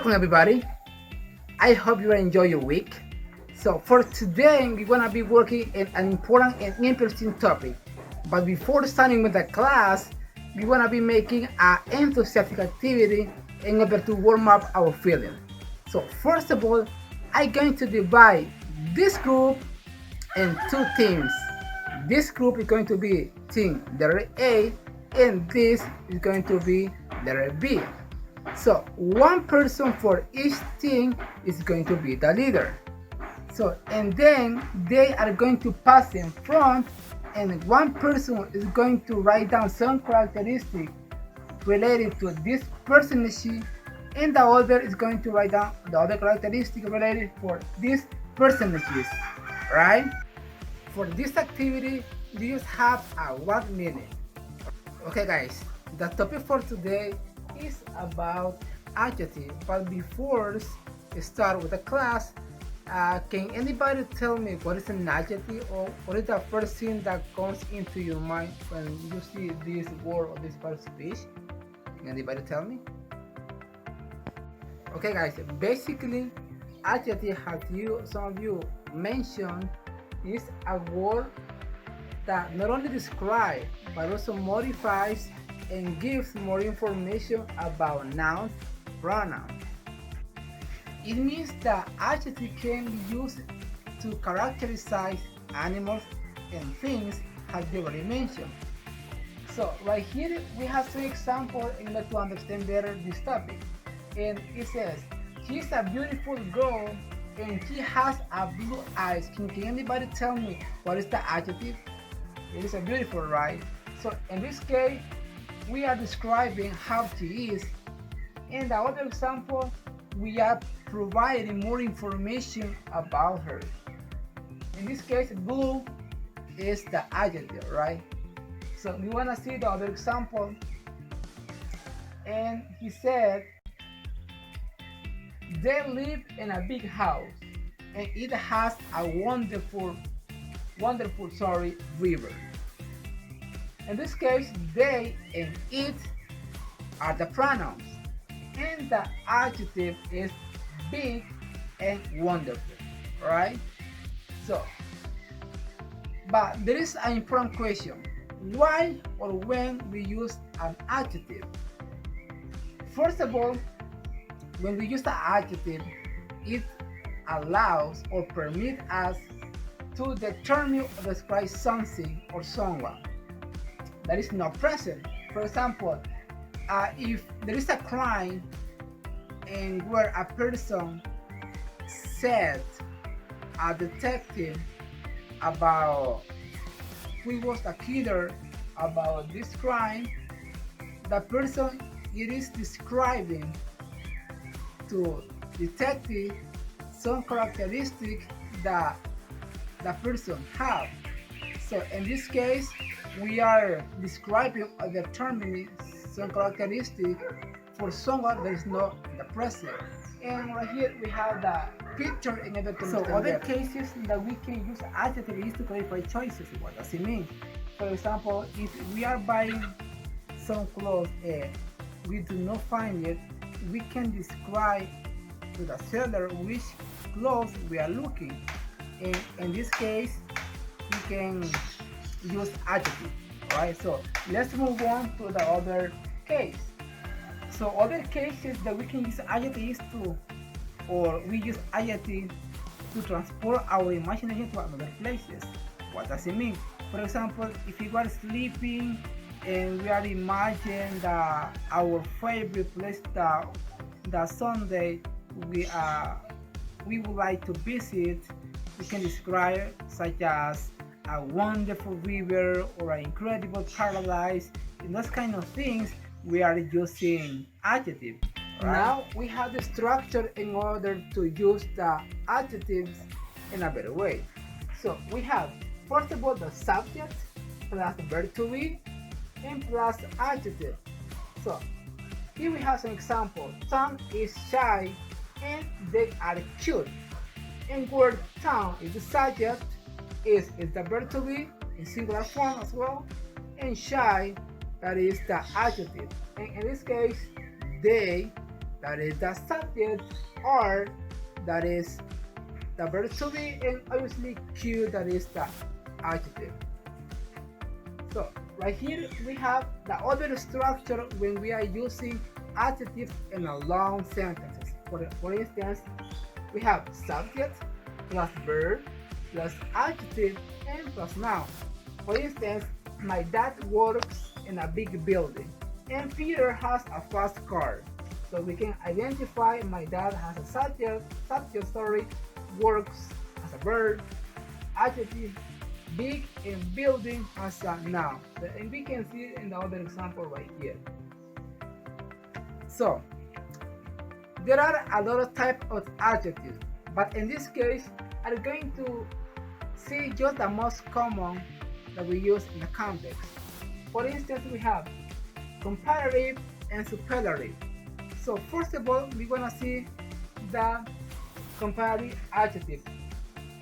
Welcome everybody. I hope you enjoy your week. So for today we're gonna be working in an important and interesting topic. But before starting with the class, we're gonna be making an enthusiastic activity in order to warm up our feelings. So first of all, I'm going to divide this group in two teams. This group is going to be team letter A and this is going to be letter B. So one person for each team is going to be the leader. So and then they are going to pass in front, and one person is going to write down some characteristic related to this personage, and the other is going to write down the other characteristic related for these personages, right? For this activity, you just have a 1 minute. Okay guys, the topic for today is about adjective, but before start with the class, can anybody tell me what is an adjective, or what is the first thing that comes into your mind when you see this word or this part of speech? Can anybody tell me? Okay guys, basically adjective, as some of you mentioned, is a word that not only describes but also modifies and gives more information about nouns, pronouns. It means that adjective can be used to characterize animals and things, as you already mentioned. So right here we have some examples in order to understand better this topic. And it says, she's a beautiful girl and she has a blue eyes. Can anybody tell me what is the adjective? It is a beautiful, right? So in this case, we are describing how she is. In the other example, we are providing more information about her. In this case, blue is the adjective, right? So we want to see the other example. And he said, they live in a big house and it has a wonderful river. In this case, they and it are the pronouns, and the adjective is big and wonderful, right? So, but there is an important question: why or when we use an adjective? First of all, when we use the adjective, it allows or permits us to determine or describe something or someone that is not present. For example, if there is a crime and where a person said a detective about who was the killer about this crime, the person it is describing to detective some characteristic that the person have. So in this case, we are describing or determining some characteristic for someone that is not in the present. And right here we have the picture in order to. So other cases that we can use adjective is to clarify choices. What does it mean? For example, if we are buying some clothes and we do not find it, we can describe to the seller which clothes we are looking. And in this case, we can use adjective. Alright, so let's move on to the other case. So other cases that we can use adjectives to, or we use adjective to transport our imagination to other places. What does it mean? For example, if we were sleeping and we are imagining our favorite place, the Sunday we would like to visit, we can describe such as a wonderful river or an incredible paradise. And those kind of things we are using adjective. Right? Now we have the structure in order to use the adjectives in a better way. So we have, first of all, the subject plus the verb to be and plus adjective. So here we have some example. Tom is shy and they are cute. And word Tom is the subject, is the verb to be in singular form as well, and shy, that is the adjective. And in this case, they that is the subject, R, that is the verb to be, and obviously Q, that is the adjective. So right here we have the other structure when we are using adjectives in a long sentences. For instance, we have subject plus verb plus adjective and plus noun. For instance, my dad works in a big building and Peter has a fast car. So we can identify my dad has a subject, works as a verb, adjective, big, and building as a noun. And we can see it in the other example right here. So there are a lot of types of adjectives, but in this case, I'm going to see just the most common that we use in the context. For instance, we have comparative and superlative. So first of all, we're gonna see the comparative adjective,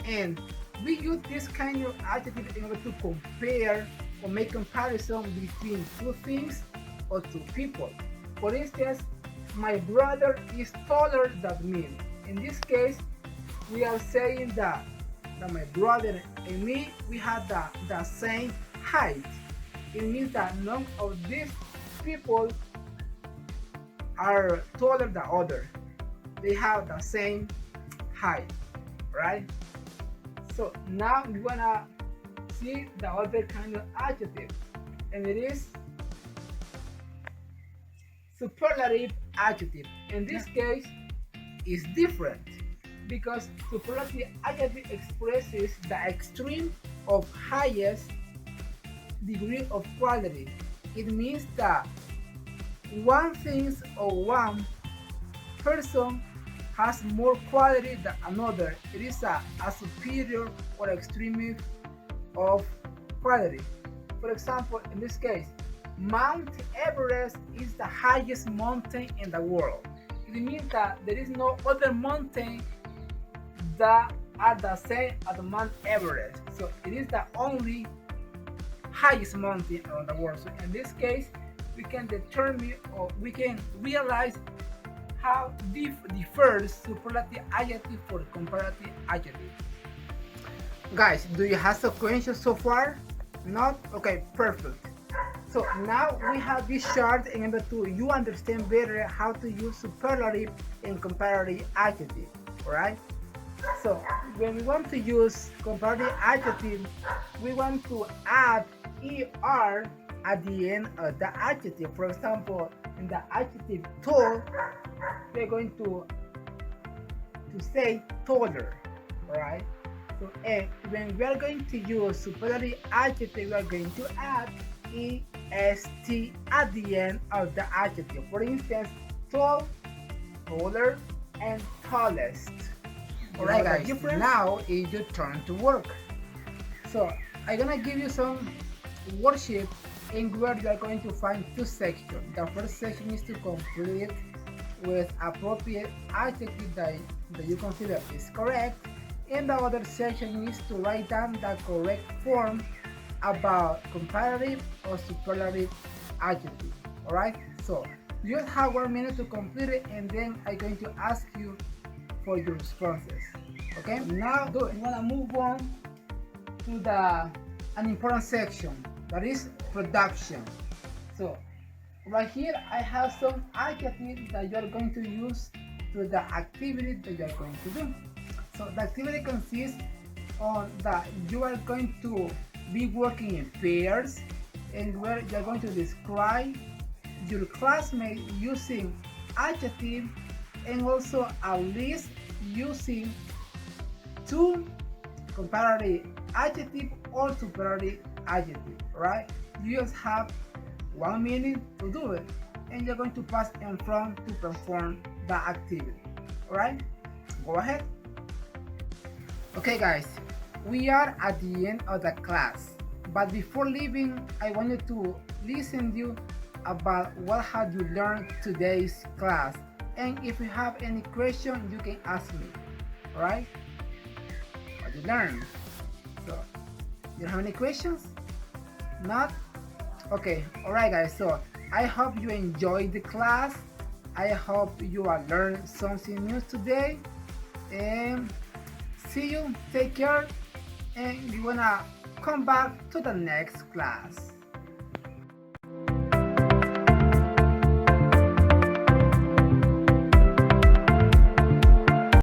and we use this kind of adjective in order to compare or make comparison between two things or two people. For instance, my brother is taller than me. In this case, we are saying that my brother and me, we have the same height. It means that none of these people are taller than other. They have the same height, right? So now we wanna see the other kind of adjective, and it is superlative adjective. In this case, is different because superlative adjective expresses the extreme of highest degree of quality. It means that one thing or one person has more quality than another. It is a superior or extreme of quality. For example, in this case, Mount Everest is the highest mountain in the world. It means that there is no other mountain that are the same as Mount Everest. So it is the only highest mountain in the world. So in this case, we can determine or we can realize how differs superlative adjective for comparative adjective. Guys, do you have some questions so far? Not? Okay, perfect. So now we have this chart in order to you understand better how to use superlative and comparative adjective, alright? So when we want to use comparative adjective, we want to add er at the end of the adjective. For example, in the adjective tall, we're going to say taller, alright? So when we are going to use superlative adjective, we are going to add est at the end of the adjective. For instance, tall, taller, and tallest. Alright guys, now it's your turn to work. So I'm gonna give you some worksheet in where you are going to find two sections. The first section is to complete with appropriate adjective that you consider is correct, and the other section is to write down the correct form about comparative or superlative adjective. Alright, so you just have 1 minute to complete it, and then I'm going to ask you for your responses. Okay, now we want to move on to an important section, that is production. So right here I have some adjectives that you are going to use to the activity that you are going to do. So the activity consists on that you are going to be working in pairs, and where you are going to describe your classmate using adjective, and also a list using two comparative adjective or superlative adjective, right? You just have 1 minute to do it, and you're going to pass in front to perform the activity. Alright, go ahead. Okay guys, we are at the end of the class, but before leaving, I wanted to listen to you about what have you learned today's class, and if you have any question you can ask me. Alright, what you learned? So you have any questions? Not? Okay, alright guys, so I hope you enjoyed the class, I hope you are learned something new today. And see you. Take care. And we're gonna come back to the next class.